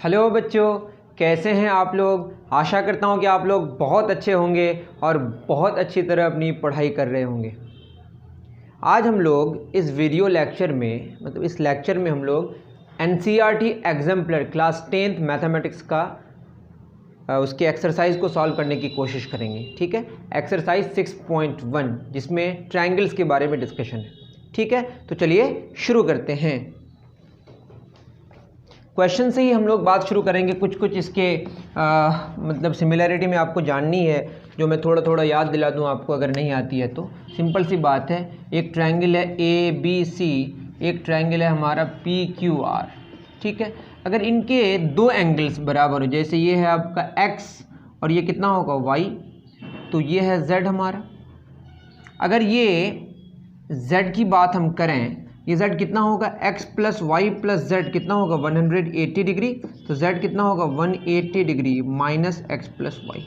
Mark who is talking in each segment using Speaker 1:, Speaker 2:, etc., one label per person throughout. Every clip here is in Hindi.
Speaker 1: हेलो बच्चों, कैसे हैं आप लोग। आशा करता हूं कि आप लोग बहुत अच्छे होंगे और बहुत अच्छी तरह अपनी पढ़ाई कर रहे होंगे। आज हम लोग इस वीडियो लेक्चर में इस लेक्चर में हम लोग NCERT exemplar class 10th mathematics का उसके एक्सरसाइज को सॉल्व करने की कोशिश करेंगे। ठीक है, एक्सरसाइज 6.1 जिसमें ट्रायंगल्स के बारे में डिस्कशन है। ठीक है, तो चलिए शुरू करते हैं। क्वेश्चन से ही हम लोग बात शुरू करेंगे। कुछ इसके सिमिलैरिटी में आपको जाननी है, जो मैं थोड़ा थोड़ा याद दिला दूं आपको अगर नहीं आती है तो। सिंपल सी बात है, एक ट्रायंगल है ABC, एक ट्रायंगल है हमारा PQR। ठीक है, अगर इनके दो एंगल्स बराबर हो, जैसे ये है आपका X और ये कितना होगा Y, तो ये है Z हमारा। अगर ये Z की बात हम करें, ये Z कितना होगा, X plus y plus Z कितना होगा 180 डिग्री, तो Z कितना होगा 180 degree minus x plus y.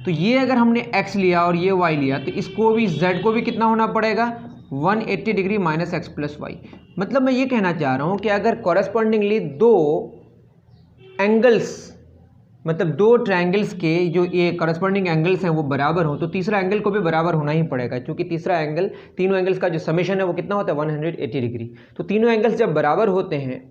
Speaker 1: तो ये अगर हमने X लिया और ये Y लिया, तो इसको भी Z को भी कितना होना पड़ेगा 180 degree minus x plus y. मतलब मैं ये कहना चाह रहा हूँ कि अगर कॉरस्पॉन्डिंगली दो एंगल्स दो ट्रायंगल्स के जो ये करस्पॉन्डिंग एंगल्स हैं वो बराबर हो, तो तीसरा एंगल को भी बराबर होना ही पड़ेगा, क्योंकि तीसरा एंगल तीनों एंगल्स का जो समेशन है वो कितना होता है 180 डिग्री। तो तीनों एंगल्स जब बराबर होते हैं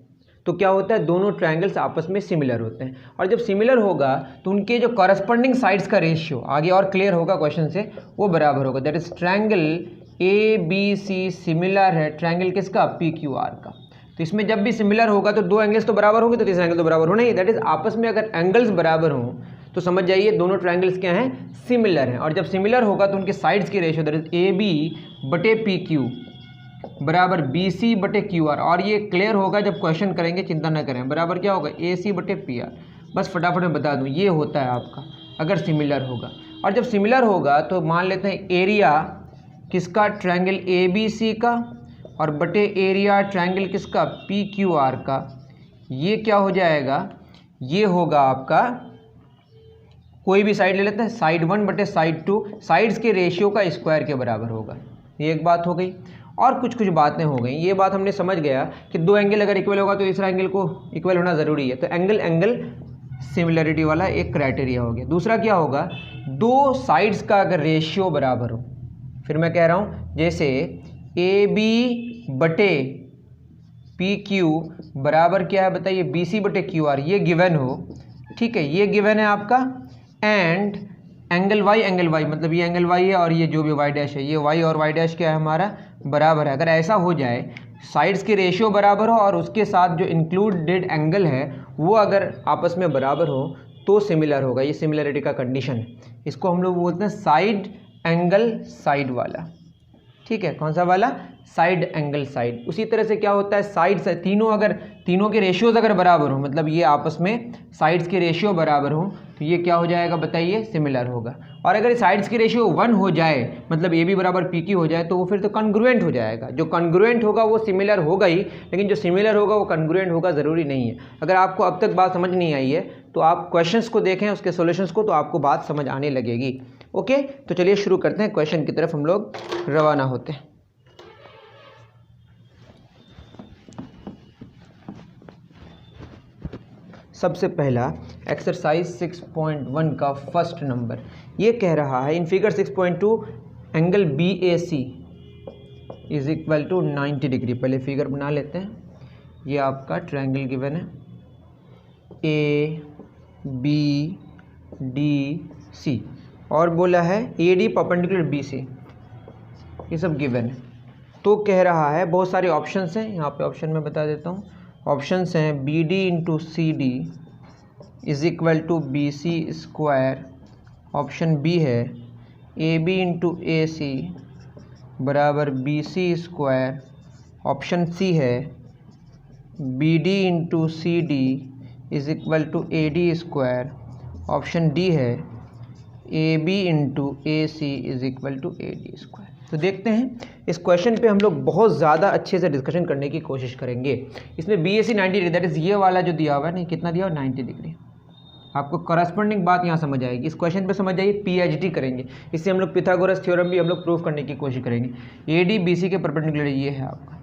Speaker 1: तो क्या होता है, दोनों ट्रायंगल्स आपस में सिमिलर होते हैं। और जब सिमिलर होगा तो उनके जो करस्पॉन्डिंग साइड्स का रेशियो आगे और क्लियर होगा क्वेश्चन से, वो बराबर होगा। That is triangle ABC similar है ट्रायंगल किसका, PQR का। तो इसमें जब भी सिमिलर होगा तो दो एंगल्स तो बराबर होंगे, तो तीसरा एंगल तो बराबर होना ही। दैट इज आपस में अगर एंगल्स बराबर हों तो समझ जाइए दोनों ट्रायंगल्स क्या हैं, सिमिलर हैं। और जब सिमिलर होगा तो उनके साइड्स की रेशियो दैट इज AB बटे PQ बराबर BC बटे QR। और ये क्लियर होगा जब क्वेश्चन करेंगे, चिंता न करें। बराबर क्या होगा AC बटे PR। बस फटाफट मैं बता दूं, ये होता है आपका अगर सिमिलर होगा। और जब सिमिलर होगा तो मान लेते हैं एरिया किसका, ट्रायंगल ABC का, और बटे एरिया ट्रायंगल किसका, PQR का। ये क्या हो जाएगा, ये होगा आपका, कोई भी साइड ले लेते हैं, साइड 1 बटे साइड 2, साइड्स के रेशियो का स्क्वायर के बराबर होगा। ये एक बात हो गई। और कुछ बातें हो गई। ये बात हमने समझ गया कि दो एंगल अगर इक्वल होगा तो तीसरा एंगल को इक्वल होना ज़रूरी है। तो एंगल सिमिलरिटी वाला एक क्राइटेरिया हो गया। दूसरा क्या होगा, दो साइड्स का अगर रेशियो बराबर हो, फिर मैं कह रहा हूँ जैसे AB बटे PQ बराबर क्या है बताइए, BC बटे QR, ये गिवन हो। ठीक है, ये गिवन है आपका। एंड एंगल Y मतलब ये एंगल Y है और ये जो भी Y डैश है, ये Y और Y डैश क्या है हमारा बराबर है। अगर ऐसा हो जाए, साइड्स के रेशियो बराबर हो और उसके साथ जो इंक्लूडेड एंगल है वो अगर आपस में बराबर हो तो सिमिलर होगा। ये सिमिलरिटी का कंडीशन है। इसको हम लोग बोलते हैं साइड एंगल साइड वाला। ठीक है, कौन सा वाला, साइड एंगल साइड। उसी तरह से क्या होता है, साइड्स है तीनों के रेशियोज अगर बराबर हो, मतलब ये आपस में साइड्स के रेशियो बराबर हो, तो ये क्या हो जाएगा बताइए, सिमिलर होगा। और अगर साइड्स के रेशियो 1 हो जाए, मतलब AB बराबर PQ हो जाए, तो वो फिर तो कॉन्ग्रुएंट हो जाएगा। जो कॉन्ग्रुएंट होगा वो सिमिलर होगा ही, लेकिन जो सिमिलर होगा वो कॉन्ग्रुएंट होगा ज़रूरी नहीं है। अगर आपको अब तक बात समझ नहीं आई है तो आप क्वेश्चंस को देखें, उसके सॉल्यूशंस को, तो आपको बात समझ आने लगेगी। ओके, तो चलिए शुरू करते हैं, क्वेश्चन की तरफ हम लोग रवाना होते हैं। सबसे पहला एक्सरसाइज 6.1 का फर्स्ट नंबर ये कह रहा है, in figure 6.2 angle BAC is equal to 90 degree. पहले फिगर बना लेते हैं। ये आपका ट्रायंगल गिवन है ABDC, और बोला है AD परपेंडिकुलर BC, ये सब गिवन है। तो कह रहा है, बहुत सारे ऑप्शंस हैं, यहाँ पे ऑप्शन में बता देता हूँ। ऑप्शंस हैं BD into CD is equal to BC square. Option B है AB इंटू AC बराबर BC स्क्वायर। ऑप्शन C है BD into CD is equal to AD square. Option D है AB into AC is equal to AD square. तो देखते हैं इस क्वेश्चन पे हम लोग बहुत ज़्यादा अच्छे से डिस्कशन करने की कोशिश करेंगे। इसमें BAC 90 डिग्री, दैट इज़ ये वाला जो दिया हुआ है ना, कितना दिया हुआ 90 डिग्री। आपको करस्पॉन्डिंग बात यहाँ समझ आएगी। इस क्वेश्चन पे समझ जाइए, PhD करेंगे। इससे हम लोग पिथागोरस थ्योरम भी हम लोग प्रूव करने की कोशिश करेंगे। AD BC के परपेंडिकुलर ये है आपका।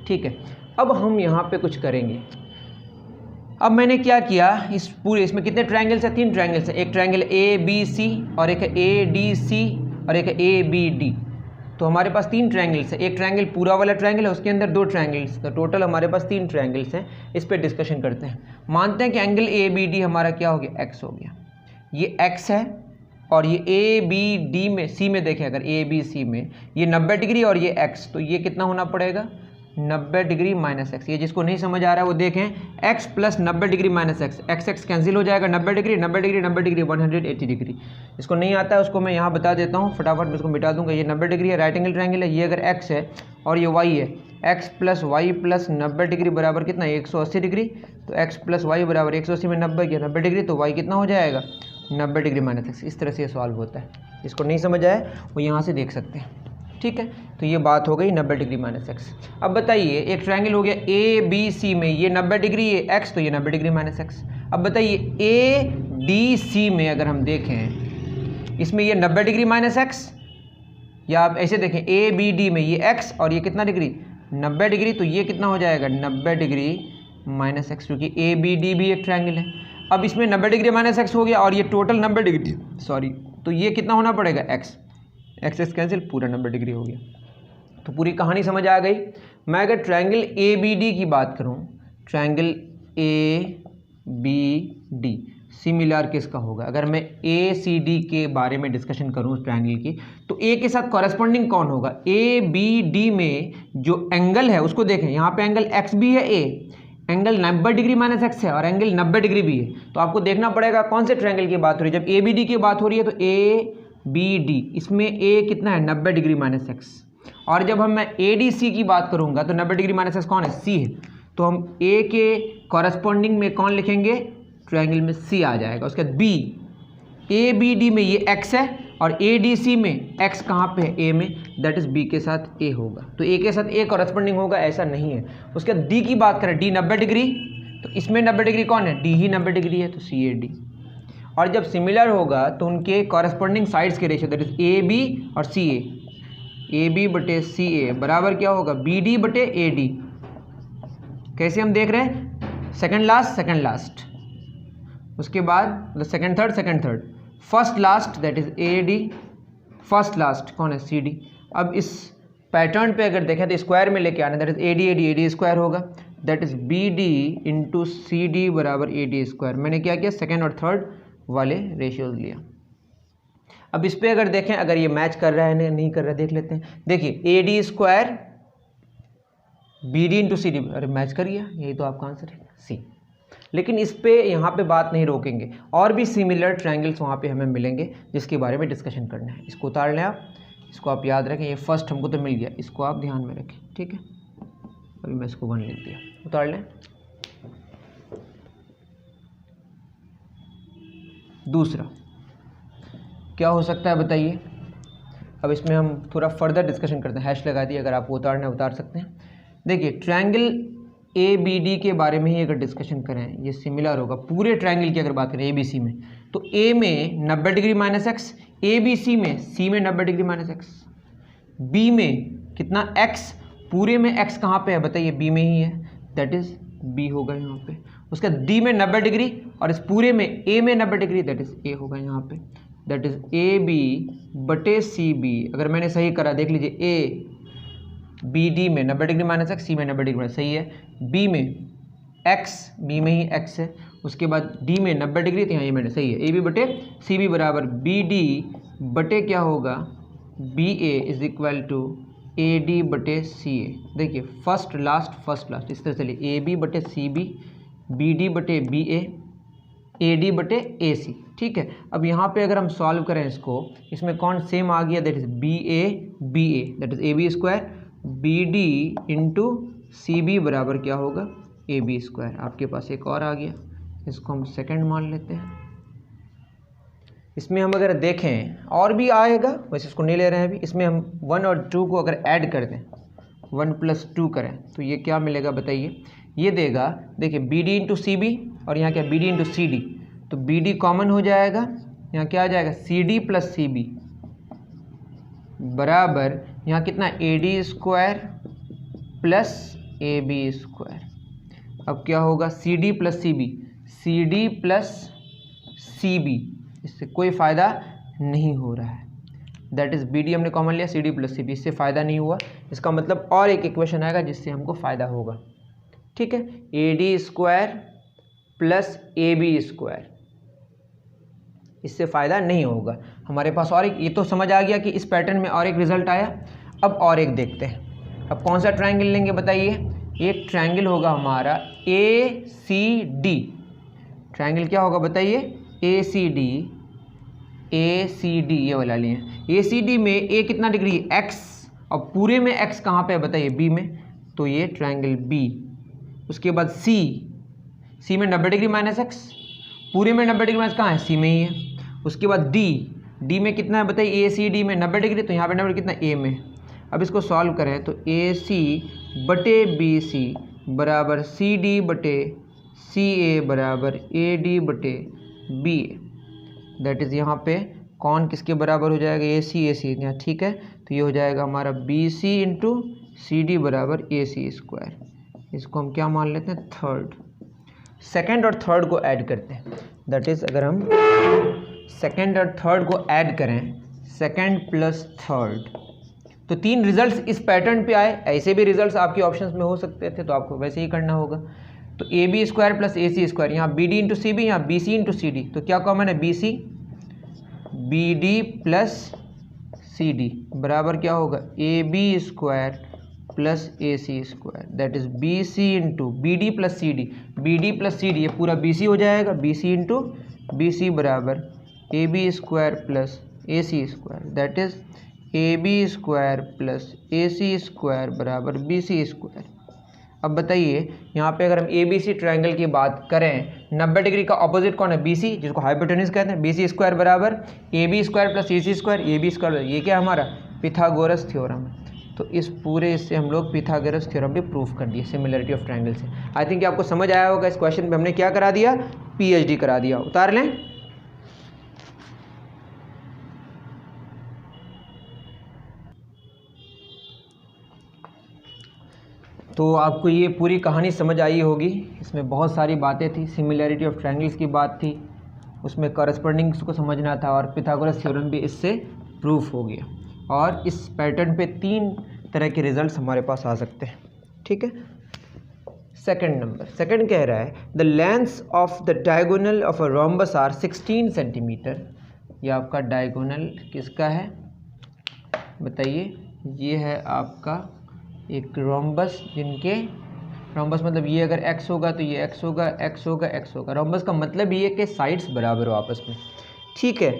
Speaker 1: ठीक है, अब हम यहाँ पे कुछ करेंगे। अब मैंने क्या किया, इस पूरे इसमें कितने ट्रायंगल्स हैं, 3 ट्रायंगल्स हैं। एक ट्रायंगल ABC और एक है ADC और एक है ABD। तो हमारे पास 3 ट्रायंगल्स हैं। एक ट्रायंगल पूरा वाला ट्रायंगल है, उसके अंदर 2 ट्रायंगल्स, तो टोटल हमारे पास 3 ट्रायंगल्स हैं। इस पर डिस्कशन करते हैं। मानते हैं कि एंगल ABD हमारा क्या हो गया, x हो गया। ये x है और ये ABD में C में देखें, अगर ABC में ये 90 डिग्री और ये x, तो ये कितना होना पड़ेगा, 90 डिग्री माइनस एक्स। ये जिसको नहीं समझ आ रहा है वो देखें, x plus 90 degree minus x, x cancel हो जाएगा, 90 डिग्री 90 डिग्री 90 डिग्री 180 डिग्री। इसको नहीं आता है उसको मैं यहाँ बता देता हूँ, फटाफट मैं इसको मिटा दूंगा। ये 90 डिग्री है, राइट एंगल ट्रायंगल है। ये अगर x है और ये y है, x plus y plus 90 degree बराबर कितना, 180 डिग्री। तो x प्लस वाई बराबर 180 में 90 किया 90 डिग्री, तो y कितना हो जाएगा, 90 डिग्री माइनस एक्स। इस तरह से ये सॉल्व होता है। जिसको नहीं समझ आए वो यहाँ से देख सकते हैं, ठीक है। तो ये बात हो गई 90 डिग्री माइनस एक्स। अब बताइए, एक ट्रायंगल हो गया ABC में, ये 90 डिग्री ये x, तो ये 90 डिग्री माइनस एक्स। अब बताइए ADC में अगर हम देखें, इसमें ये 90 डिग्री माइनस एक्स, या आप ऐसे देखें ABD में ये x और ये कितना डिग्री, 90 डिग्री, तो ये कितना हो जाएगा, 90 डिग्री माइनस एक्स, क्योंकि ABD भी एक ट्रायंगल है। अब इसमें 90 डिग्री माइनस एक्स हो गया और ये टोटल 90 डिग्री, सॉरी, तो ये कितना होना पड़ेगा, x कैंसिल, पूरा 90 डिग्री हो गया। तो पूरी कहानी समझ आ गई। मैं अगर ट्रायंगल ABD की बात करूं, ट्रायंगल ABD सिमिलर किसका होगा, अगर मैं ACD के बारे में डिस्कशन करूं उस ट्रायंगल की, तो A के साथ कॉरेस्पॉन्डिंग कौन होगा, ABD में जो एंगल है उसको देखें। यहाँ पे एंगल x भी है, एंगल 90 डिग्री माइनस एक्स है और एंगल 90 डिग्री भी है। तो आपको देखना पड़ेगा कौन से ट्रायंगल की बात हो रही है। जब ABD की बात हो रही है तो ABD, इसमें A कितना है, 90 डिग्री माइनस एक्स। और जब मैं ADC की बात करूंगा तो 90 डिग्री माइनस एक्स कौन है, C है। तो हम A के कॉरेस्पॉन्डिंग में कौन लिखेंगे, ट्रायंगल में C आ जाएगा। उसके बाद B, ABD में ये x है और ADC में x कहाँ पे है, A में, दैट इज B के साथ A होगा। तो A के साथ A कॉरेस्पॉन्डिंग होगा, ऐसा नहीं है। उसके बाद D की बात करें, D 90 डिग्री, तो इसमें 90 डिग्री कौन है, D ही 90 डिग्री है, तो CAD। और जब सिमिलर होगा तो उनके कॉरेस्पॉन्डिंग साइड्स के रेशियो, दैट इज AB और CA, AB बटे CA बराबर क्या होगा, BD बटे AD। कैसे हम देख रहे हैं, सेकंड लास्ट, उसके बाद second third, first last that is AD, first last कौन है, CD। अब इस पैटर्न पे अगर देखें तो स्क्वायर में लेके आना, दैट इज AD स्क्वायर होगा, that is BD into CD बराबर AD स्क्वायर। मैंने क्या किया, सेकंड और थर्ड वाले रेशियोज लिया। अब इस पे अगर देखें, अगर ये मैच कर रहा है नहीं कर रहा है, देख लेते हैं। देखिए AD square BD into CD, अरे मैच कर गया, यही तो आपका आंसर है, C। लेकिन इस पे यहाँ पे बात नहीं रोकेंगे, और भी सिमिलर ट्रायंगल्स वहाँ पे हमें मिलेंगे जिसके बारे में डिस्कशन करना है। इसको उतार लें आप, इसको आप याद रखें, ये फर्स्ट हमको तो मिल गया, इसको आप ध्यान में रखें, ठीक है। अभी मैं इसको 1 लिख दिया, उतार लें। दूसरा क्या हो सकता है बताइए। अब इसमें हम थोड़ा फर्दर डिस्कशन करते हैं, हैश लगा दिए, अगर आपको उतारना है उतार सकते हैं। देखिए ट्रायंगल ABD के बारे में ही अगर डिस्कशन करें, ये सिमिलर होगा पूरे ट्रायंगल की। अगर बात करें ABC में, तो A में 90 डिग्री माइनस एक्स, ABC में C में 90 डिग्री माइनस एक्स, B में कितना x, पूरे में x कहाँ पे है बताइए, B में ही है, दैट इज B होगा यहाँ पे। उसका D में 90 डिग्री और इस पूरे में A में 90 डिग्री, दैट इज A होगा यहाँ पे, दैट इज AB बटे CB। अगर मैंने सही करा देख लीजिए, ABD में 90 डिग्री माइनस एक्स, C में 90 डिग्री माइनस, सही है। B में x, B में ही x है। उसके बाद D में 90 डिग्री, तो यहाँ ये मैंने सही है, AB बटे CB बराबर BD बटे क्या होगा, BA is equal to AD बटे CA। देखिए फर्स्ट लास्ट इस तरह से लिए, AB बटे CB, BD बटे BA, AD बटे AC, ठीक है। अब यहाँ पे अगर हम सॉल्व करें इसको, इसमें कौन सेम आ गया, that is BA, that is AB square, BD into CB बराबर क्या होगा, AB स्क्वायर। आपके पास एक और आ गया, इसको हम सेकंड मान लेते हैं। इसमें हम अगर देखें और भी आएगा, वैसे इसको नहीं ले रहे हैं अभी। इसमें हम 1 और 2 को अगर ऐड कर दें, 1 + 2 करें, तो ये क्या मिलेगा बताइए, ये देगा, देखिए BD इंटू CB और यहाँ क्या BD इंटू CD, तो BD कॉमन हो जाएगा, यहाँ क्या आ जाएगा CD प्लस CB बराबर यहाँ कितना AD square plus AB square. अब क्या होगा C D plus C B, C D plus C B, इससे कोई फ़ायदा नहीं हो रहा है, दैट इज़ बी डी हमने कॉमन लिया, C D plus C B, इससे फ़ायदा नहीं हुआ। इसका मतलब और एक इक्वेशन आएगा जिससे हमको फ़ायदा होगा, ठीक है। A D square plus A B square, इससे फ़ायदा नहीं होगा हमारे पास। और एक ये तो समझ आ गया कि इस पैटर्न में और एक रिजल्ट आया। अब और एक देखते हैं, अब कौन सा ट्रायंगल लेंगे बताइए। एक ट्रायंगल होगा हमारा ए सी डी, ट्रायंगल क्या होगा बताइए, ए C D, a C d ये वाला लिए। ए सी डी में ए कितना डिग्री, एक्स, और पूरे में एक्स कहाँ पे है बताइए, बी में, तो ये ट्रायंगल बी। उसके बाद सी, सी में 90 डिग्री माइनस एक्स, पूरे में 90 डिग्री माइनस कहाँ है, सी में ही है। उसके बाद डी, डी में कितना है बताइए, ए सी डी में 90 डिग्री, तो यहाँ पे 90 कितना, ए में। अब इसको सॉल्व करें तो ए सी बटे बी सी बराबर सी डी बटे सी ए बराबर ए डी बटे बी ए, दैट इज़ यहाँ पे कौन किसके बराबर हो जाएगा, ए सी यहाँ, ठीक है। तो ये हो जाएगा हमारा बी सी इंटू सी डी बराबर ए सी स्क्वायर। इसको हम क्या मान लेते हैं, थर्ड। सेकेंड और थर्ड को ऐड करते हैं, दैट इज़ अगर हम सेकेंड और थर्ड को ऐड करें, सेकेंड प्लस थर्ड, तो तीन रिजल्ट्स इस पैटर्न पे आए। ऐसे भी रिजल्ट्स आपके ऑप्शंस में हो सकते थे, तो आपको वैसे ही करना होगा। तो a B square plus A C square, यहाँ b d into c b, यहाँ बी सी इंटू सी डी, तो क्या कॉमन है, b c, b d plus c D बराबर क्या होगा, A B square plus A C square, that is b C into b d plus c d, b d plus c d, ये पूरा बी सी हो जाएगा, बी सी इंटू बी सी बराबर A B square plus A C square, that is A B square plus A C square बराबर बी सी स्क्वायर। अब बताइए यहाँ पे अगर हम ए बी सी ट्रायंगल की बात करें, 90 डिग्री का ऑपोजिट कौन है, बी सी, जिसको हाइपोटेन्यूज कहते हैं। बी सी स्क्वायर बराबर A B square plus A C square, A B square, ये क्या हमारा पिथागोरस थ्योरम है। तो इस पूरे इससे हम लोग पिथागोरस थ्योरम भी प्रूफ कर दिए सिमिलरिटी ऑफ ट्रायंगल से। आई थिंक आपको समझ आया होगा, इस क्वेश्चन पे हमने क्या करा दिया, पीएचडी करा दिया। उतार लें। तो आपको ये पूरी कहानी समझ आई होगी, इसमें बहुत सारी बातें थी, सिमिलरिटी ऑफ ट्रायंगल्स की बात थी, उसमें करस्पॉन्डिंग्स को समझना था, और पिथागोरस थ्योरम भी इससे प्रूफ हो गया। और इस पैटर्न पे तीन तरह के रिजल्ट्स हमारे पास आ सकते हैं, ठीक है। सेकंड नंबर, सेकंड कह रहा है the lengths of the diagonal of a rhombus are 16 centimetre. ये आपका डायगोनल किसका है बताइए, ये है आपका एक रोम्बस, जिनके रोम्बस मतलब ये अगर x होगा तो ये x होगा, x होगा, x होगा। रोम्बस का मतलब ये है कि साइड्स बराबर हो आपस में, ठीक है।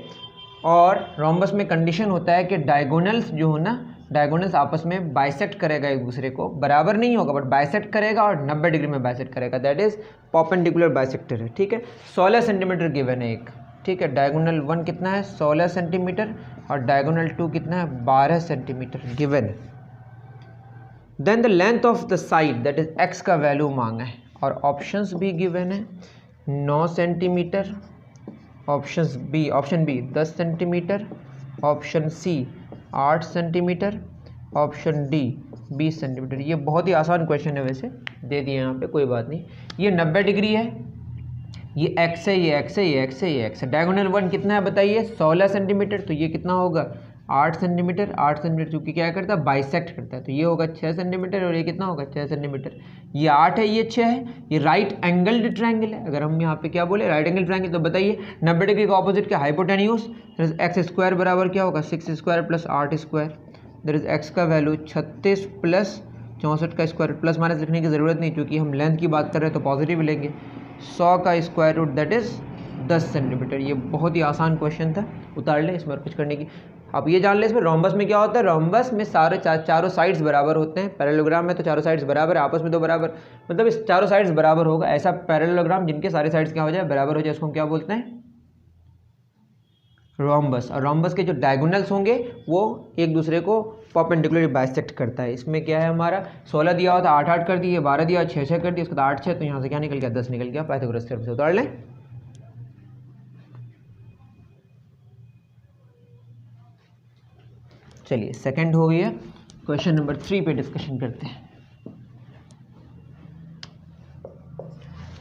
Speaker 1: और रोम्बस में कंडीशन होता है कि डायगोनल्स जो हो ना, डायगोनल्स आपस में बाइसेक्ट करेगा, एक दूसरे को बराबर नहीं होगा बट बाइसेक्ट करेगा, और 90 डिग्री में बाइसेक्ट करेगा, दैट इज परपेंडिकुलर बाइसेक्टर है, ठीक है। 16 सेंटीमीटर गिवन है एक, ठीक है। डायगोनल 1 कितना है, 16 सेंटीमीटर, और डायगोनल 2 कितना है, 12 सेंटीमीटर गिवन है। Then the length of the side, that is x का वैल्यू मांगा है, और ऑप्शंस भी गिवन है, 9 centimetre, option B 10 centimetre, option C 8 centimetre, option D 20 centimetre. ये बहुत ही आसान क्वेश्चन है, वैसे दे दिए यहाँ पे, कोई बात नहीं। ये 90 डिग्री है, ये x है, ये x है, ये x है, ये x है। डायगोनल 1 कितना है बताइए, 16 सेंटीमीटर, तो ये कितना होगा, 8 सेंटीमीटर, 8 सेंटीमीटर, क्योंकि क्या करता है, बाइसेक्ट करता है, तो ये होगा 6 सेंटीमीटर, और ये कितना होगा, 6 सेंटीमीटर। ये 8 है, ये 6 है, ये राइट एंगल्ड ट्रायंगल है। अगर हम यहाँ पे क्या बोले, राइट एंगल ट्रायंगल, तो बताइए 90 डिग्री का ऑपोजिट क्या, हाइपोटेन्यूज, एक्स स्क्वायर बराबर क्या होगा, 6 square plus 8 square, that is x का वैल्यू 36 प्लस 64 का स्क्वायर। प्लस माइनस लिखने की ज़रूरत नहीं, क्योंकि हम लेंथ की बात कर रहे हैं तो पॉजिटिव लेंगे। 100 का square root, that is 10 centimetre. ये बहुत ही आसान क्वेश्चन था, उतार ले, इसमें और कुछ करने की। आप ये जान लें, इसमें रोम्बस में क्या होता है, रोम्बस में सारे चारों साइड्स बराबर होते हैं। पैरेललोग्राम में तो चारों साइड्स बराबर है, आपस में तो बराबर, मतलब इस चारों साइड्स बराबर होगा। ऐसा पैरेललोग्राम जिनके सारे साइड्स क्या हो जाए, बराबर हो जाए, उसको हम क्या बोलते हैं, रोम्बस। और रोम्बस के जो डायगोनल्स होंगे वो एक दूसरे को परपेंडिकुलरली बाइसेक्ट करता है। इसमें क्या है, हमारा 16 दिया हुआ था, 8 8 कर दिए, 12 दिया, 6 6 कर दिया, उसके बाद 8 6, तो यहाँ से क्या निकल गया, 10 निकल गया। पाइथागोरस थ्योरम से उतार लें। चलिए सेकंड हो गया, क्वेश्चन नंबर 3 पे डिस्कशन करते हैं।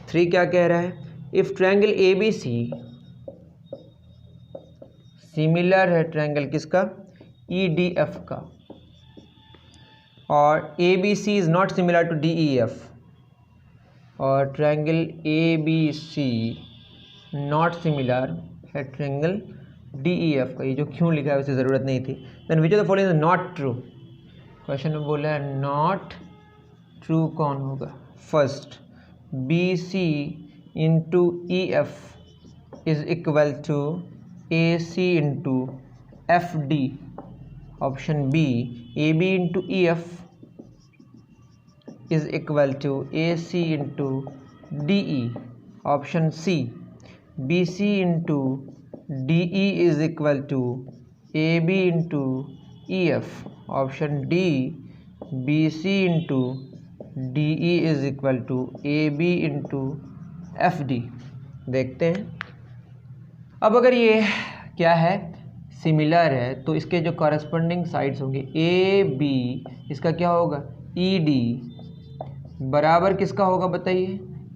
Speaker 1: 3 क्या कह रहा है, if triangle A B c similar है ट्रायंगल किसका, ई डी एफ का, और a B c is not similar to D E F, और triangle A B c not similar है ट्रायंगल डी ई एफ का। ये जो क्यों लिखा है उसे ज़रूरत नहीं थी। Then which of the following is not true, question में बोला है नॉट ट्रू कौन होगा। First, B C into E F is equal to A C into F D. Option B, A B into E F is equal to AC into DE. Option C, BC into DE is equal to AB into EF. Option D, BC into DE is equal to AB into FD. देखते हैं। अब अगर ये क्या है, सिमिलर है, तो इसके जो कॉरेस्पॉन्डिंग साइड्स होंगे ए बी, इसका क्या होगा ई डी बराबर किसका होगा बताइए,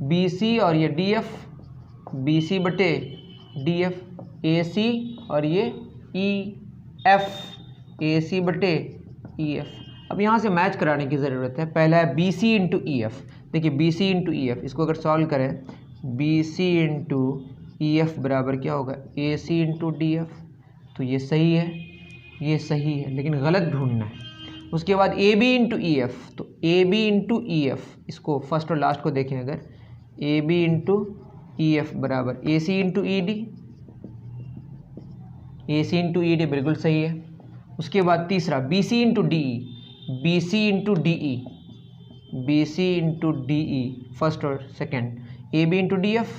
Speaker 1: बी सी और ये डी एफ, बी सी बटे डी एफ, ए सी और ये ई एफ, ए सी बटे ई एफ। अब यहाँ से मैच कराने की ज़रूरत है। पहला है बी सी इंटू ई एफ। देखिए बी सी इंटू ई एफ, इसको अगर सॉल्व करें, बी सी इंटू ई एफ बराबर क्या होगा, a C into D f. तो ये सही है, ये सही है, लेकिन गलत ढूंढना है। उसके बाद a B into E f, तो a B into E f, इसको फर्स्ट और लास्ट को देखें अगर, a B into E f बराबर ए सी into e d, a C into e d बिल्कुल सही है। उसके बाद तीसरा बी सी into D E, B C into D E, B C into D e first और second, a B into D F,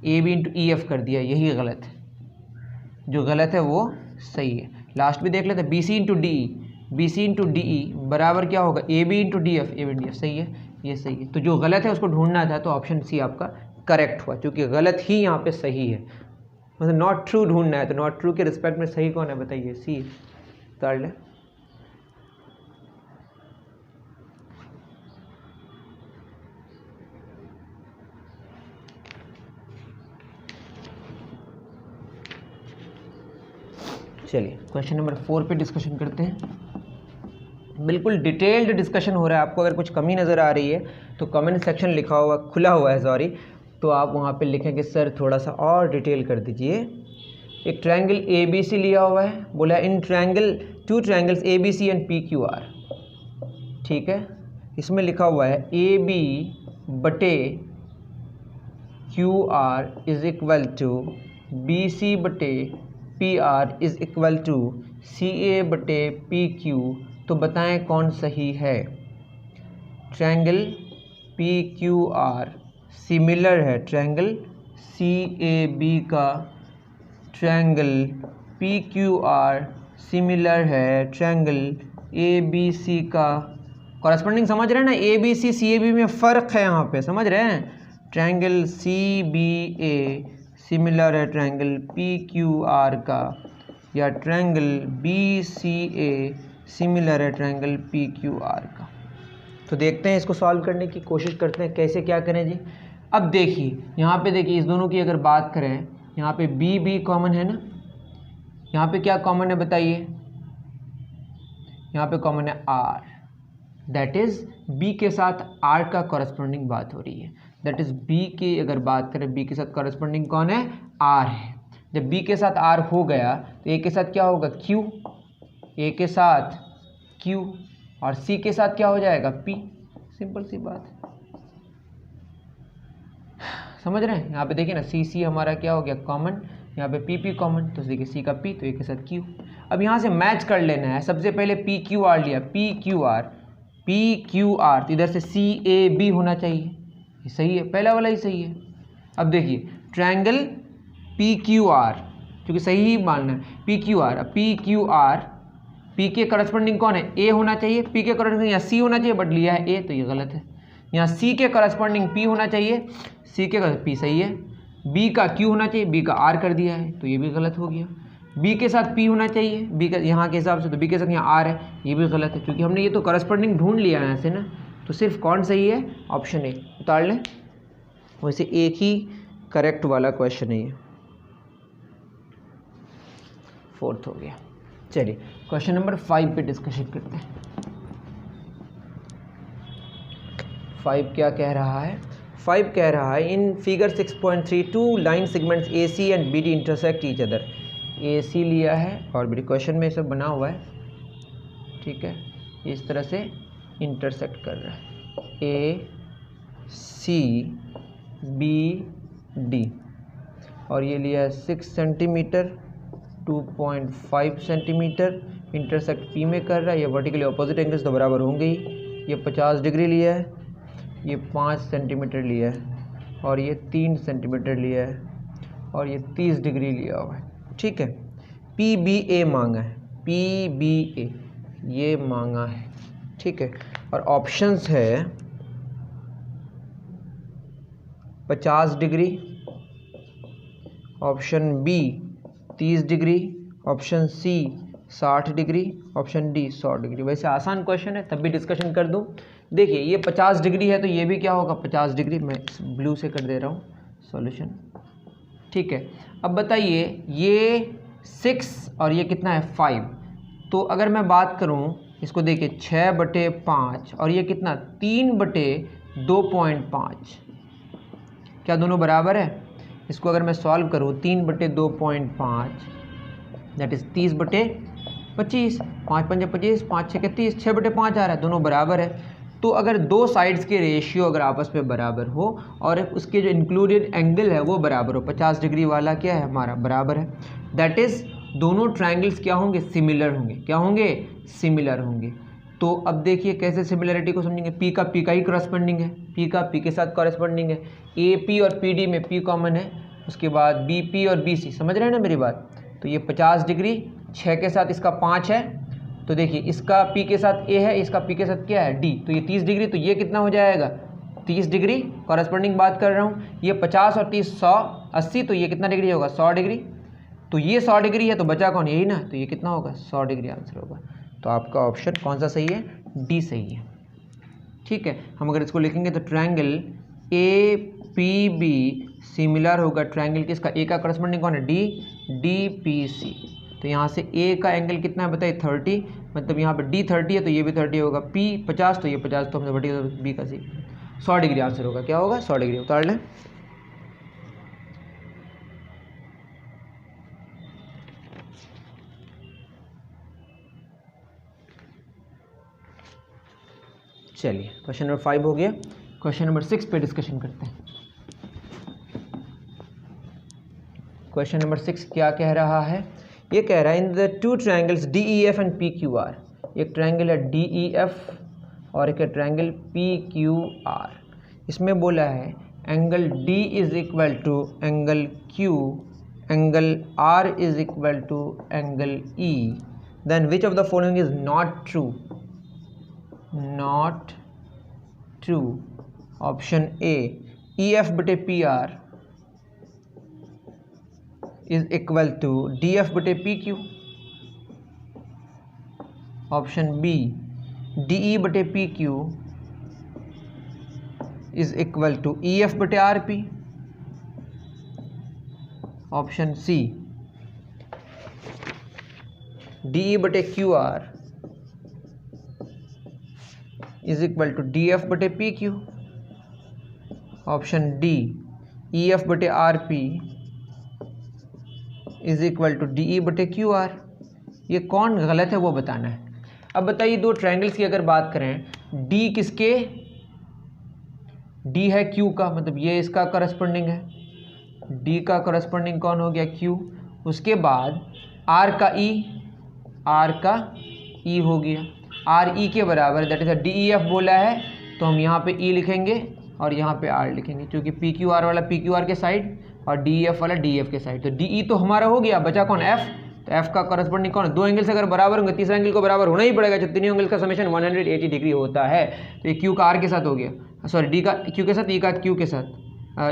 Speaker 1: A B into E F कर दिया, यही गलत है, जो गलत है वो सही है। लास्ट भी देख लेते हैं, बी सी into D E, B C into D E बराबर क्या होगा, A B into D F, A B D F, सही है, ये सही है। तो जो गलत है उसको ढूंढना था, तो ऑप्शन सी आपका करेक्ट हुआ, क्योंकि गलत ही यहाँ पे सही है। मतलब नॉट ट्रू ढूंढना है, तो नॉट ट्रू के रिस्पेक्ट में सही कौन है बताइए, सी। उतार ले। चलिए क्वेश्चन नंबर 4 पे डिस्कशन करते हैं। बिल्कुल डिटेल्ड डिस्कशन हो रहा है। आपको अगर कुछ कमी नज़र आ रही है तो कमेंट सेक्शन लिखा हुआ खुला हुआ है, सॉरी, तो आप वहाँ पे लिखें कि सर थोड़ा सा और डिटेल कर दीजिए। एक ट्रायंगल ए बी सी लिया हुआ है, बोला in triangle two triangles A B C and P Q r, ठीक है। इसमें लिखा हुआ है ए बी बटे Q R is equal to b c बटे P R is equal to c a बटे पी क्यू। तो बताएं कौन सही है। Triangle P Q r similar है ट्रायंगल सी ए बी का, triangle P Q r similar है ट्रायंगल ए बी सी का। कॉरेस्पॉन्डिंग समझ रहे हैं ना, A B C C a B में फ़र्क है यहाँ पे, समझ रहे हैं। Triangle C B a similar है ट्रायंगल पी क्यू आर का, या triangle B C a similar है ट्रायंगल पी क्यू आर का। तो देखते हैं, इसको सॉल्व करने की कोशिश करते हैं, कैसे क्या करें जी। अब देखिए यहाँ पे, देखिए इस दोनों की अगर बात करें, यहाँ पे बी बी कॉमन है ना, यहाँ पे क्या कॉमन है बताइए, यहाँ पे कॉमन है आर, दैट इज़ बी के साथ आर का कॉरेस्पॉन्डिंग बात हो रही है। दैट इज़ बी की अगर बात करें, बी के साथ कॉरेस्पॉन्डिंग कौन है, आर है। जब बी के साथ आर हो गया तो ए के साथ क्या होगा, क्यू, ए के साथ क्यू, और सी के साथ क्या हो जाएगा, पी। सिंपल सी बात है, समझ रहे हैं। यहाँ पे देखिए ना, सी सी हमारा क्या हो गया कॉमन, यहाँ पे पी पी कॉमन, तो देखिए सी का पी तो ए के साथ क्यू। अब यहाँ से मैच कर लेना है। सबसे पहले पी क्यू आर लिया, P Q R, P Q R, तो इधर से सी ए बी होना चाहिए, ये सही है, पहला वाला ही सही है। अब देखिए ट्रायंगल पी क्यू आर, क्योंकि सही ही मानना है, पी क्यू आर। अब पी क्यू आर, पी के करस्पॉन्डिंग कौन है, ए होना चाहिए, पी के करस्पॉन्डिंग यहाँ सी होना चाहिए, बट लिया है ए, तो ये गलत है। यहाँ सी के करस्पॉन्डिंग पी होना चाहिए, सी के पी सही है। बी का क्यू होना चाहिए, बी का आर कर दिया है, तो ये भी गलत हो गया। बी के साथ पी होना चाहिए, बी का यहाँ के हिसाब से, तो बी के साथ यहाँ आर है, ये भी गलत है, क्योंकि हमने ये तो करस्पॉन्डिंग ढूंढ लिया है यहाँ से ना, तो सिर्फ कौन सही है, ऑप्शन ए, उतार लें। वैसे एक ही करेक्ट वाला क्वेश्चन है ये, 4th हो गया। चलिए क्वेश्चन नंबर 5 पे डिस्कशन करते हैं। 5 क्या कह रहा है, 5 कह रहा है in figure 6.3 two line segments a c and b d intersect each other. A c लिया है और बी डी, क्वेश्चन में सब बना हुआ है, ठीक है, इस तरह से इंटरसेक्ट कर रहा है ए सी बी डी, और ये लिया है 6 सेंटीमीटर 2.5 सेंटीमीटर, इंटरसेक्ट पी में कर रहा है। ये वर्टिकली अपोजिट एंगल्स तो बराबर होंगे ही। ये 50 डिग्री लिया है, ये 5 सेंटीमीटर लिया है, और ये 3 सेंटीमीटर लिया है, और ये 30 डिग्री लिया हुआ है, ठीक है। पी बी ए मांगा है, पी बी ए ये मांगा है, ठीक है। और ऑप्शंस है 50 degree, option B 30 degree, option C 60 degree, option D 100 degree. वैसे आसान क्वेश्चन है, तब भी डिस्कशन कर दूं। देखिए ये 50 डिग्री है तो ये भी क्या होगा 50 डिग्री, मैं ब्लू से कर दे रहा हूँ सॉल्यूशन, ठीक है। अब बताइए ये 6 और ये कितना है 5, तो अगर मैं बात करूँ इसको, देखिए 6/5 और ये कितना 3/2.5, क्या दोनों बराबर है? इसको अगर मैं सॉल्व करूँ 3/2.5 दैट इज़ 30/25, 5 पंजे 25, 5 6 30, 6/5 आ रहा है, दोनों बराबर है। तो अगर दो साइड्स के रेशियो अगर आपस में बराबर हो और उसके जो इंक्लूडेड एंगल है वो बराबर हो, 50 डिग्री वाला क्या है हमारा बराबर है, दैट इज़ दोनों ट्रायंगल्स क्या होंगे सिमिलर होंगे, क्या होंगे सिमिलर होंगे। तो अब देखिए कैसे सिमिलरिटी को समझेंगे, पी का ही करस्पॉन्डिंग है, पी का पी के साथ करस्पॉन्डिंग है, ए पी और पी डी में पी कॉमन है, उसके बाद बी पी और बी सी, समझ रहे हैं ना मेरी बात। तो ये 50 डिग्री 6 के साथ इसका 5 है, तो देखिए इसका पी के साथ ए है, इसका पी के साथ क्या है डी, तो ये 30 डिग्री, तो ये कितना हो जाएगा 30 डिग्री, कॉरस्पॉन्डिंग बात कर रहा हूँ। ये 50 और 30 100 80, तो ये कितना डिग्री होगा 100 डिग्री, तो ये 100 डिग्री है तो बचा कौन यही ना, तो ये कितना होगा 100 डिग्री आंसर होगा। तो आपका ऑप्शन कौन सा सही है, डी सही है, ठीक है। हम अगर इसको लिखेंगे तो triangle A P B similar होगा ट्रायंगल किसका, ए का करस्पॉन्डिंग कौन है डी, डी पी सी। तो यहाँ से ए का एंगल कितना है बताइए 30, मतलब यहाँ पे डी 30 है तो ये भी 30 होगा, पी 50 तो ये 50, तो हमने वर्टिकल बी का सी 100 डिग्री आंसर होगा, क्या होगा 100 डिग्री, उतार लें। चलिए क्वेश्चन नंबर 5 हो गया। क्वेश्चन नंबर 6 पे डिस्कशन करते हैं। क्वेश्चन नंबर 6 क्या कह रहा है, ये कह रहा है in the two triangles D E F and P Q R, एक ट्रायंगल है डी ई एफ और एक ट्रायंगल पी क्यू आर। इसमें बोला है angle D is equal to angle Q, angle R is equal to angle E, then which of the following is not true, not true. Option A E F बटे P R is equal to D F बटे P Q. Option B D E बटे P Q is equal to E F बटे R P. Option C D E बटे Q R is equal to D F बटे पी क्यू। ऑप्शन डी ई एफ बटे R P is equal to D E बटे क्यू आर। ये कौन गलत है वो बताना है। अब बताइए दो ट्रायंगल्स की अगर बात करें, डी किसके, डी है क्यू का, मतलब ये इसका करस्पॉन्डिंग है, डी का करस्पॉन्डिंग कौन हो गया क्यू। उसके बाद आर का ई, आर का ई हो गया, आर ई के बराबर, that is D E F बोला है तो हम यहाँ पे ई लिखेंगे और यहाँ पे आर लिखेंगे, क्योंकि पी क्यू आर वाला पी क्यू आर के साइड और डी एफ वाला डी एफ के साइड। तो डी ई तो हमारा हो गया, बचा कौन एफ, तो एफ का करस्पॉन्डिंग कौन है, दो एंगल्स अगर बराबर होंगे तीसरा एंगल को बराबर होना ही पड़ेगा, जब तीनों एंगल का समेशन 180 डिग्री होता है। तो ये क्यू का आर के साथ हो गया, सॉरी डी का क्यू के साथ, ई का क्यू के साथ,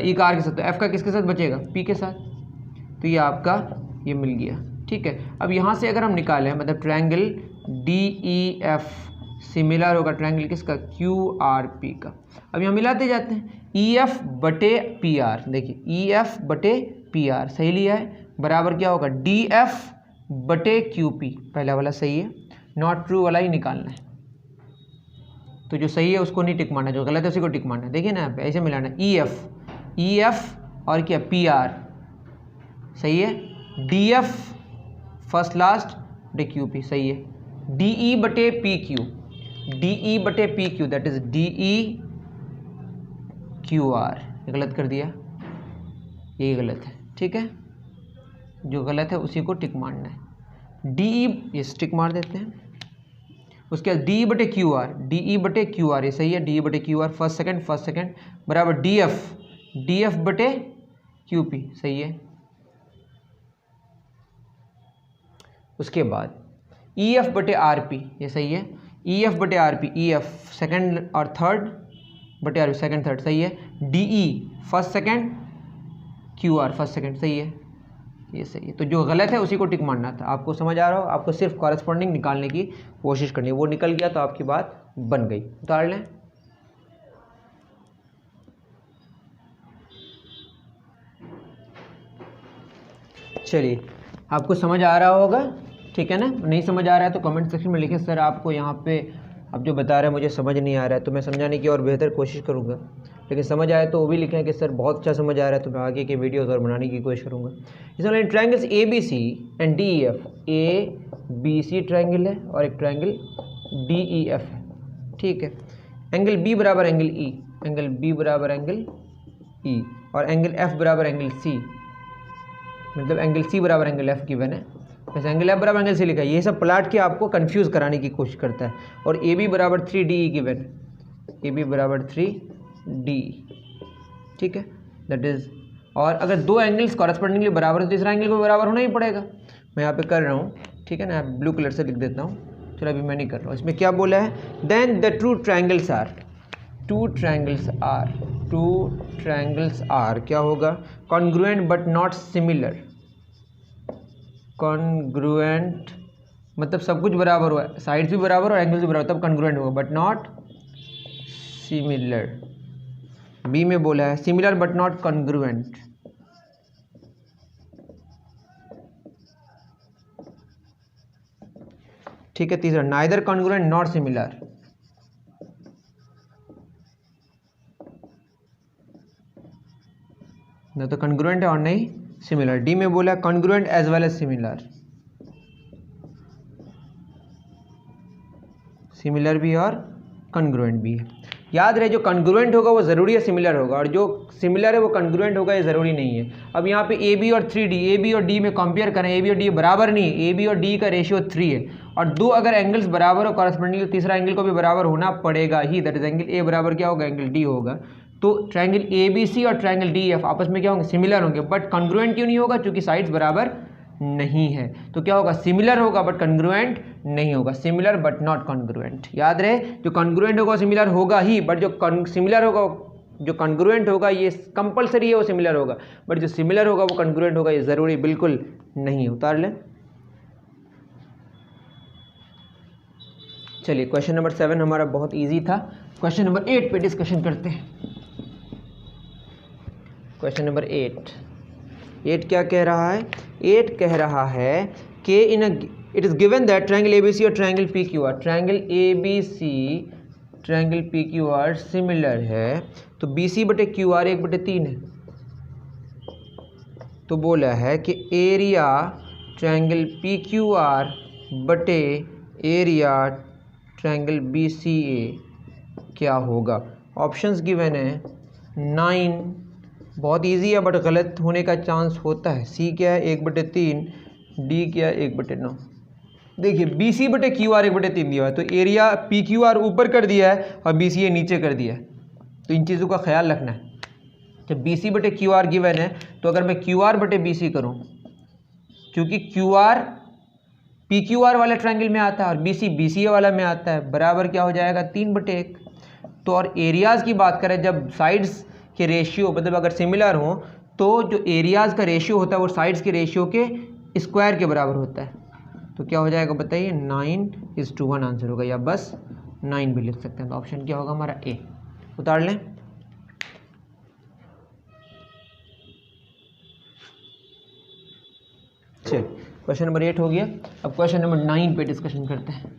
Speaker 1: ई का आर के साथ, तो एफ का किसके साथ बचेगा पी के साथ। तो ये आपका ये मिल गया, ठीक है। अब यहाँ से अगर हम निकालें मतलब triangle d E F similar होगा ट्रायंगल किसका, क्यू आर पी का। अब यहाँ मिलाते जाते हैं, ई एफ बटे पी आर, देखिए ई एफ बटे पी आर सही लिया है, बराबर क्या होगा डी एफ बटे क्यू पी, पहला वाला सही है, नॉट ट्रू वाला ही निकालना है। तो जो सही है उसको नहीं टिक मारना, जो गलत है उसी को टिक मारना है। देखिए ना यहाँ पे ऐसे मिलाना है, ई एफ और क्या पी आर सही है, डी एफ फर्स्ट लास्ट बटे क्यू पी सही है, डी ई बटे पी क्यू, डी ई बटे P Q that is D E Q R, गलत कर दिया, ये गलत है, ठीक है, जो गलत है उसी को टिक मारना है। डी ई ये टिक मार देते हैं, उसके बाद डी ई बटे क्यू आर, डी ई बटे क्यू आर ये सही है, डी ई बटे क्यू आर फर्स्ट सेकंड बराबर डी एफ बटे क्यू पी सही है। उसके बाद ई एफ बटे आर पी ये सही है, ई एफ बटे R P, E F second और थर्ड बटे आर पी सेकेंड थर्ड सही है, D e first second Q R first second सही है, ये सही है। तो जो गलत है उसी को टिक मारना था। आपको समझ आ रहा हो, आपको सिर्फ कॉरेस्पॉन्डिंग निकालने की कोशिश करनी है, वो निकल गया तो आपकी बात बन गई। उतार लें, चलिए आपको समझ आ रहा होगा, ठीक है ना। नहीं समझ आ रहा है तो कमेंट सेक्शन में लिखें सर आपको यहाँ पे आप जो बता रहे हैं मुझे समझ नहीं आ रहा है, तो मैं समझाने की और बेहतर कोशिश करूँगा। लेकिन समझ आए तो वो भी लिखें कि सर बहुत अच्छा समझ आ रहा है, तो मैं आगे के वीडियोस और बनाने की कोशिश करूँगा। इसमें triangles A B C and D E F, A B C triangle है और एक ट्रायंगल डी ई एफ है, ठीक है। एंगल बी बराबर एंगल ई, एंगल बी बराबर एंगल ई और एंगल एफ बराबर एंगल सी, मतलब एंगल सी बराबर एंगल एफ गिवन है, वैसे एंगल एफ बराबर एंगल सी लिखा है। ये सब प्लाट के आपको कंफ्यूज कराने की कोशिश करता है। और ए बी बराबर 3DE गिवन है, ए बी बराबर 3DE, ठीक है, दैट इज। और अगर दो एंगल्स कॉरेस्पॉन्डिंगली बराबर है तो तीसरा एंगल को बराबर होना ही पड़ेगा। मैं यहाँ पे कर रहा हूँ, ठीक है ना, ब्लू कलर से लिख देता हूँ, चलो अभी मैं नहीं कर रहा हूँ। इसमें क्या बोला है, then the two triangles are, two triangles are क्या होगा, congruent but not similar. Congruent मतलब सब कुछ बराबर हुआ है, साइड्स भी बराबर और एंगल्स भी बराबर, तब कॉन्ग्रुएंट होगा, बट नॉट सिमिलर। बी में बोला है सिमिलर बट नॉट कॉन्ग्रुएंट, ठीक है। तीसरा नाइदर कॉन्ग्रुएंट नॉट सिमिलर, न तो कॉन्ग्रुएंट है और नहीं सिमिलर। डी में बोला congruent as well as similar, similar भी और कॉन्ग्रुएंट भी है। याद रहे जो कॉन्ग्रुएंट होगा वो ज़रूरी है सिमिलर होगा, और जो सिमिलर है वो कॉन्ग्रुएंट होगा, ये ज़रूरी नहीं है। अब यहाँ पे ए बी और 3D, ए बी और डी में कंपेयर करें, ए बी और डी बराबर नहीं है, ए बी और डी का रेशियो 3 है, और दो अगर एंगल्स बराबर हो कॉरेस्पॉन्डिंग तो तीसरा एंगल को भी बराबर होना पड़ेगा ही, दैट इज एंगल ए बराबर क्या होगा, एंगल डी होगा। तो ट्रायंगल ए बी सी और ट्रायंगल डी एफ आपस में क्या होंगे, सिमिलर होंगे, बट कॉन्ग्रुएंट क्यों नहीं होगा, क्योंकि साइड्स बराबर नहीं है। तो क्या होगा, सिमिलर होगा बट कॉन्ग्रुएंट नहीं होगा, सिमिलर बट नॉट कॉन्ग्रुएंट। याद रहे जो कॉन्ग्रुएंट होगा सिमिलर होगा ही, बट जो सिमिलर होगा, जो कॉन्ग्रुएंट होगा ये कंपलसरी है वो सिमिलर होगा, बट जो सिमिलर होगा वो कॉन्ग्रुएंट होगा, ये ज़रूरी बिल्कुल नहीं है। उतार लें, चलिए क्वेश्चन नंबर 7 हमारा बहुत इजी था। क्वेश्चन नंबर 8 पे डिस्कशन करते हैं। क्वेश्चन नंबर 8 क्या कह रहा है, 8 कह रहा है कि it is given that triangle ABC और triangle PQR, triangle ABC triangle PQR similar है, तो बीसी बटे क्यूआर 1/3 है। तो बोला है कि एरिया ट्रायंगल पीक्यूआर बटे एरिया ट्रायंगल बीसीए क्या होगा। ऑप्शंस गिवन है 9, बहुत इजी है बट गलत होने का चांस होता है। सी क्या है 1/3, डी क्या है 1/9। देखिए बी सी बटे क्यू आर 1/3 दिया है, तो एरिया पी क्यू आर ऊपर कर दिया है और बी सी ए नीचे कर दिया है, तो इन चीज़ों का ख्याल रखना है। जब बी सी बटे क्यू आर गिवन है तो अगर मैं क्यू आर बटे बी सी करूँ, क्योंकि Q R P Q R वाले ट्रायंगल में आता है और बी सी बी सी ए वाला में आता है, बराबर क्या हो जाएगा 3/1। तो और एरियाज़ की बात करें, जब साइड्स के रेशियो मतलब अगर सिमिलर हो तो जो एरियाज़ का रेशियो होता है वो साइड्स के रेशियो के स्क्वायर के बराबर होता है। तो क्या हो जाएगा बताइए, 9:1 आंसर होगा, या बस 9 भी लिख सकते हैं। तो ऑप्शन क्या होगा हमारा ए, उतार लें। चलिए क्वेश्चन नंबर 8 हो गया। अब क्वेश्चन नंबर 9 पे डिस्कशन करते हैं।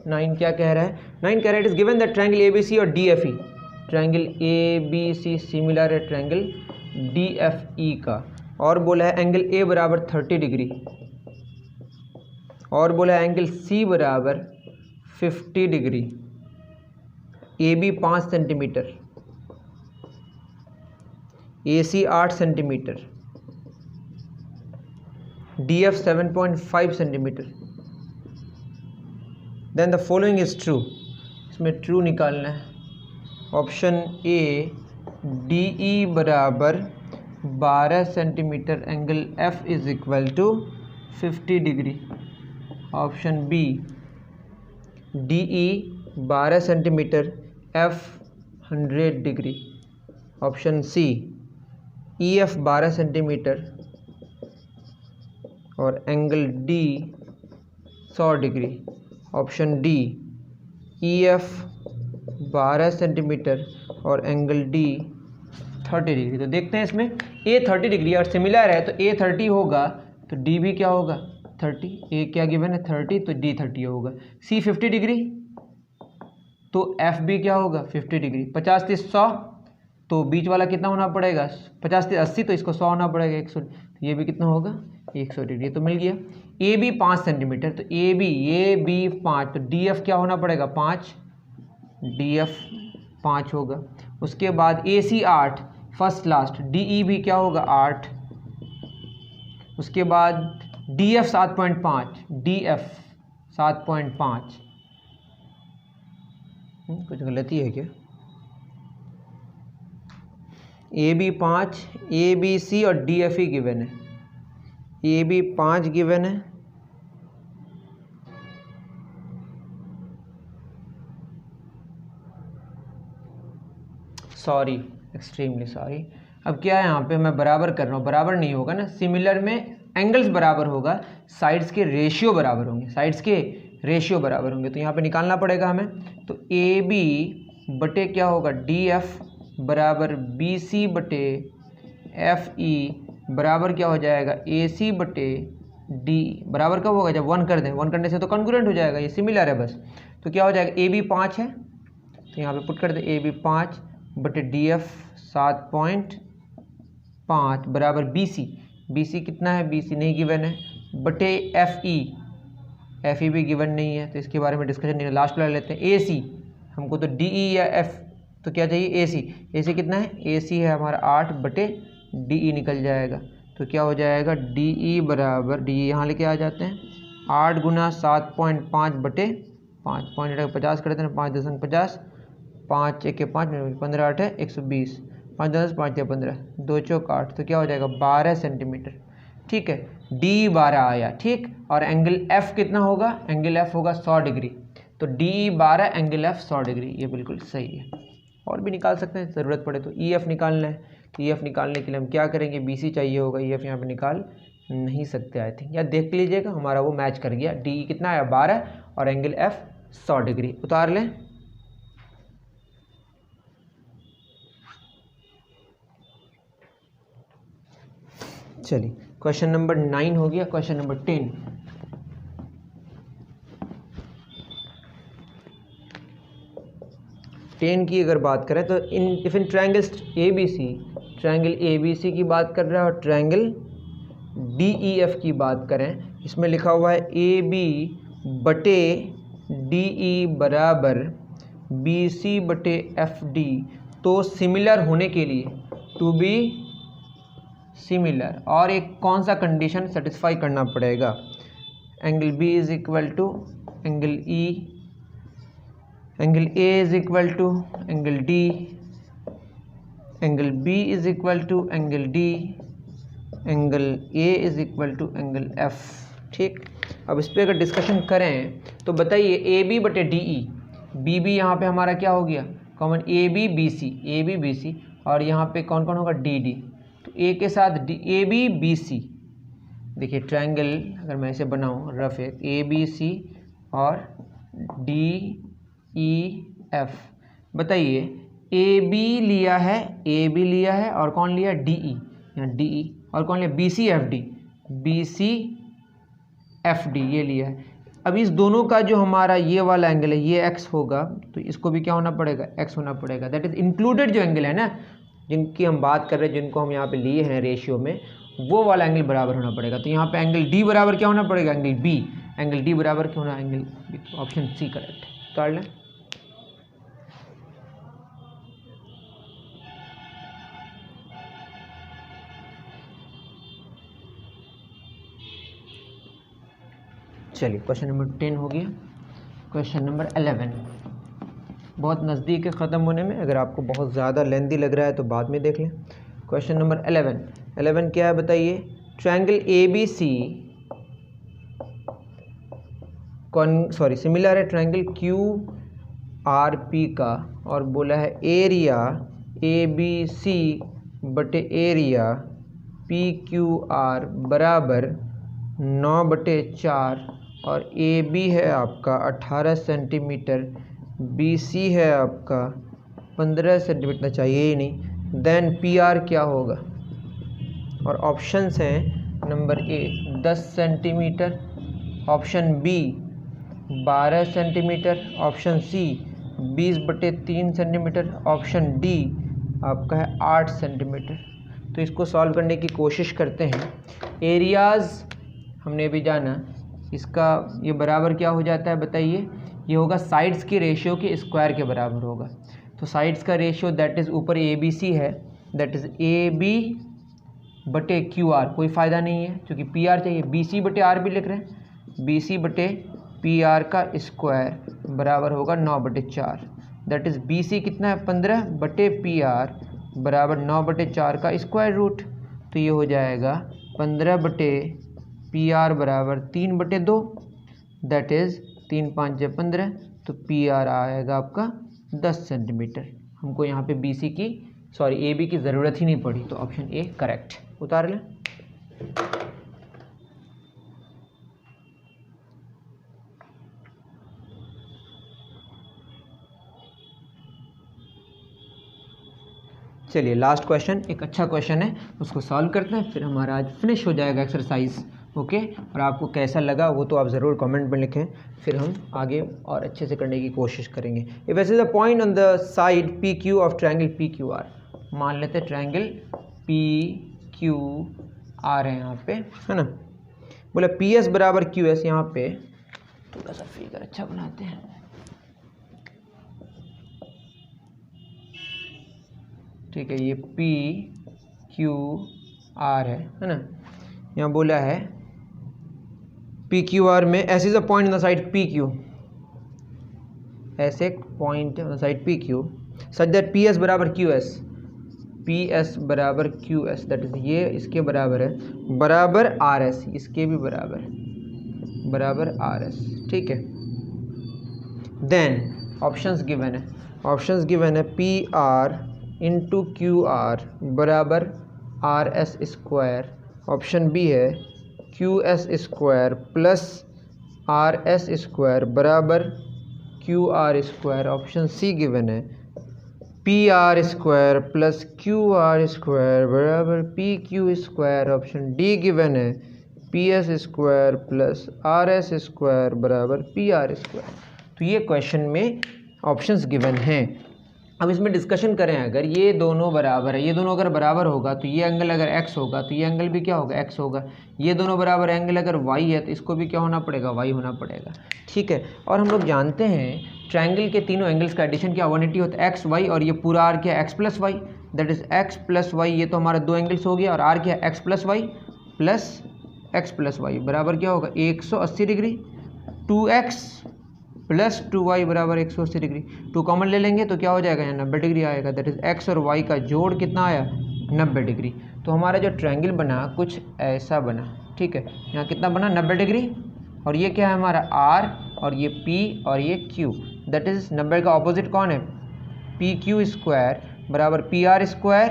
Speaker 1: 9 क्या कह रहा है? 9 कह रहा है it is given that triangle ABC और डीएफई, ट्रायंगल एबीसी सिमिलर है ट्रायंगल डीएफई का, और बोला है एंगल ए बराबर 30 डिग्री, और बोला है एंगल सी बराबर 50 degree, A B 5 centimetre, A C 8 centimetre, D F 7.5 centimetre, then the following is true. इसमें ट्रू निकालना है। ऑप्शन ए डी ई बराबर 12 centimetre, angle F is equal to 50 degree. Option B D E 12 centimetre, F 100 degree. Option C E F 12 centimetre और angle D 100 degree. Option D ई एफ 12 सेंटीमीटर और एंगल डी 30 डिग्री। तो देखते हैं इसमें ए 30 डिग्री और सिमिलर है, तो ए 30 होगा तो डी भी क्या होगा 30। ए क्या गिवन है 30, तो डी 30 होगा। सी 50 डिग्री तो एफ भी क्या होगा 50 डिग्री। 50 30 100, तो बीच वाला कितना होना पड़ेगा 50 30 80, तो इसको 100 होना पड़ेगा 100, तो ये भी कितना होगा 100 डिग्री। तो मिल गया। ए बी 5 सेंटीमीटर, तो ए बी 5, तो डी एफ क्या होना पड़ेगा 5, डी एफ 5 होगा। उसके बाद ए C 8 first last, D E भी क्या होगा 8। उसके बाद डी एफ 7.5, डी एफ 7.5, कुछ गलती है क्या? ए बी 5, ए बी सी और डी एफ ही गिवन है। ए बी 5 गिवन है, सॉरी एक्सट्रीमली सॉरी। अब क्या है यहाँ पे मैं बराबर कर रहा हूँ, बराबर नहीं होगा ना, सिमिलर में एंगल्स बराबर होगा, साइड्स के रेशियो बराबर होंगे, साइड्स के रेशियो बराबर होंगे, तो यहाँ पे निकालना पड़ेगा हमें। तो ए बी बटे क्या होगा डी एफ बराबर बी सी बटे एफ ई बराबर क्या हो जाएगा ए सी बटे डी। बराबर कब होगा जब 1 कर दें, 1 करने से तो कॉन्ग्रुएंट हो जाएगा, ये सिमिलर है बस। तो क्या हो जाएगा ए बी 5 है, तो यहाँ पे पुट कर दे ए बी 5 बटे डी एफ 7.5 बराबर बी सी, बी सी कितना है बी सी नहीं गिवन है, बटे एफ ई भी गिवन नहीं है, तो इसके बारे में डिस्कशन नहीं है। लास्ट वाला लेते हैं ए सी, हमको तो डी ई या एफ, तो क्या चाहिए ए सी कितना है ए सी है हमारा 8 बटे डी ई निकल जाएगा, तो क्या हो जाएगा डी ई बराबर डी ई यहाँ लेके आ जाते हैं 8 गुना 7.5 बटे 5, पॉइंट 50 कर देते हैं, 5 दशमलव 50, 5 1 5 15 8 है 120, 5 10 5 या 15, 2 चौक 8, तो क्या हो जाएगा 12 सेंटीमीटर। ठीक है, डी 12 आया। ठीक, और एंगल एफ कितना होगा, एंगल एफ होगा 100 डिग्री, तो डी 12 एंगल एफ 100 डिग्री, ये बिल्कुल सही है। और भी निकाल सकते हैं ज़रूरत पड़े तो। ई एफ निकालना है, तो ई एफ निकालने के लिए हम क्या करेंगे, बी सी चाहिए होगा, ई एफ यहाँ पे निकाल नहीं सकते आई थिंक, या देख लीजिएगा हमारा वो मैच कर गया। डी कितना आया 12 और एंगल एफ 100 डिग्री, उतार लें। चलिए क्वेश्चन नंबर 9 हो गया। क्वेश्चन नंबर 10, की अगर बात करें तो if in triangles A B C, triangle A B C की बात कर रहा है और ट्रायंगल डी ई एफ की बात करें, इसमें लिखा हुआ है ए बी बटे डी ई बराबर बी सी बटे एफ डी, तो सिमिलर होने के लिए टू बी सिमिलर और एक कौन सा कंडीशन सेटिस्फाई करना पड़ेगा, angle B is equal to angle E, angle A is equal to angle D, angle B is equal to angle D, angle A is equal to angle F. ठीक, अब इस पर अगर डिस्कशन करें तो बताइए ए बी बटे डी ई, बी बी यहाँ पे हमारा क्या हो गया common, A B B C, और यहाँ पे कौन कौन होगा डी डी, तो ए के साथ D, A B B C. देखिए ट्रायंगल अगर मैं इसे बनाऊँ रफ है, ए बी सी और DEF। बताइए AB लिया है और कौन लिया DE, यहाँ DE, और कौन लिया BCFD ये लिया है। अब इस दोनों का जो हमारा ये वाला एंगल है ये x होगा, तो इसको भी क्या होना पड़ेगा, x होना पड़ेगा। दैट इज इंक्लूडेड जो एंगल है ना, जिनकी हम बात कर रहे हैं, जिनको हम यहाँ पे लिए हैं रेशियो में, वो वाला एंगल बराबर होना पड़ेगा। तो यहाँ पे एंगल D बराबर क्या होना पड़ेगा, एंगल B। एंगल D बराबर क्या होना, angle B। Option C correct कर लें। चलिए क्वेश्चन नंबर 10 हो गया। क्वेश्चन नंबर 11 बहुत नज़दीक है ख़त्म होने में, अगर आपको बहुत ज़्यादा लेंथी लग रहा है तो बाद में देख लें। क्वेश्चन नंबर 11 क्या है बताइए। ट्रायंगल ABC सिमिलर है ट्रायंगल QRP का, और बोला है एरिया ABC बटे एरिया PQR बराबर 9/4, और AB है आपका 18 सेंटीमीटर, BC है आपका 15 सेंटीमीटर, चाहिए ही नहीं। देन PR क्या होगा, और ऑप्शंस हैं number A 10 centimetre, option B 12 centimetre, option C 20/3 centimetre, option D आपका है 8 सेंटीमीटर। तो इसको सॉल्व करने की कोशिश करते हैं। एरियाज़ हमने भी जाना, इसका ये बराबर क्या हो जाता है बताइए, ये होगा साइड्स की रेशियो के स्क्वायर के बराबर होगा। तो साइड्स का रेशियो दैट इज़ ऊपर ABC है, दैट इज़ AB/QR, कोई फ़ायदा नहीं है क्योंकि PR चाहिए, BC/R भी लिख रहे हैं, BC/PR का स्क्वायर बराबर होगा 9/4, दैट इज़ BC कितना है 15/PR बराबर 9/4 का स्क्वायर रूट। तो ये हो जाएगा 15/PR बराबर 3/2, दैट इज़ 3 5 15, तो PR आएगा आपका 10 सेंटीमीटर। हमको यहाँ पे AB की ज़रूरत ही नहीं पड़ी, तो ऑप्शन A करेक्ट उतार लें। चलिए लास्ट क्वेश्चन, एक अच्छा क्वेश्चन है, उसको सॉल्व करते हैं, फिर हमारा आज फिनिश हो जाएगा एक्सरसाइज। ओके, और आपको कैसा लगा वो तो आप ज़रूर कमेंट में लिखें, फिर हम आगे और अच्छे से करने की कोशिश करेंगे। If this is a point on the side PQ of triangle PQR, मान लेते हैं ट्रायंगल PQR है यहाँ पे, है ना। बोले PS बराबर QS, यहाँ पे थोड़ा सा फिगर अच्छा बनाते हैं। ठीक है, ये PQR है ना। यहाँ बोला है PQR में ऐसे is a point on the side PQ, ऐसे एक point on the side PQ such that PS बराबर QS, दैट इज ये इसके बराबर है, बराबर RS, इसके भी बराबर RS। ठीक है, देन ऑप्शंस गिवन है PR इंटू QR बराबर RS स्क्वायर, ऑप्शन B है QS square plus RS square बराबर QR square, option C given है PR square plus QR square बराबर PQ square, option D given है PS square plus RS square बराबर PR स्क्वायर। तो ये क्वेश्चन में ऑप्शंस गिवन हैं। अब इसमें डिस्कशन करें, अगर ये दोनों बराबर है, ये दोनों अगर बराबर होगा तो ये एंगल अगर x होगा तो ये एंगल भी क्या होगा, x होगा। ये दोनों बराबर एंगल अगर y है तो इसको भी क्या होना पड़ेगा, y होना पड़ेगा। ठीक है, और हम लोग जानते हैं ट्रायंगल के तीनों एंगल्स का एडिशन क्या 180 होता है, x y, और ये पूरा r क्या x plus y, that is x plus y, ये तो हमारा दो एंगल्स हो गया, और r क्या x प्लस वाई बराबर क्या होगा 180 डिग्री, 2x प्लस 2y बराबर 180 डिग्री। 2 कॉमन ले लेंगे तो क्या हो जाएगा, यहाँ 90 डिग्री आएगा, दैट इज x और y का जोड़ कितना आया 90 डिग्री। तो हमारा जो ट्रायंगल बना कुछ ऐसा बना। ठीक है, यहाँ कितना बना 90 डिग्री, और ये क्या है हमारा r, और ये p और ये q, दैट इज 90 का ऑपोजिट कौन है PQ स्क्वायर बराबर PR square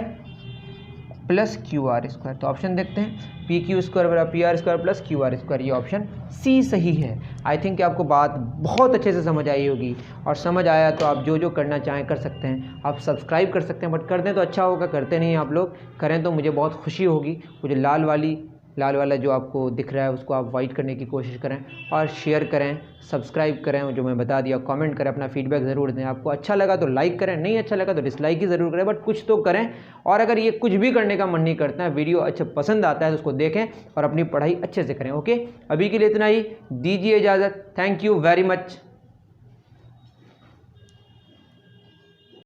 Speaker 1: plus QR square. तो ऑप्शन देखते हैं, पी क्यू स्क्वायर बराबर P R square plus Q R square, ये ऑप्शन सी सही है। आई थिंक कि आपको बात बहुत अच्छे से समझ आई होगी, और समझ आया तो आप जो जो करना चाहें कर सकते हैं। आप सब्सक्राइब कर सकते हैं, बट कर दें तो अच्छा होगा, करते नहीं आप लोग, करें तो मुझे बहुत खुशी होगी। वो जो लाल वाला जो आपको दिख रहा है उसको आप वाइट करने की कोशिश करें, और शेयर करें, सब्सक्राइब करें, जो मैं बता दिया, कमेंट करें, अपना फीडबैक ज़रूर दें। आपको अच्छा लगा तो लाइक करें, नहीं अच्छा लगा तो डिसलाइक ही ज़रूर करें, बट कुछ तो करें। और अगर ये कुछ भी करने का मन नहीं करता है, वीडियो अच्छा पसंद आता है तो उसको देखें और अपनी पढ़ाई अच्छे से करें। ओके, अभी के लिए इतना ही, दीजिए इजाज़त। Thank you very much.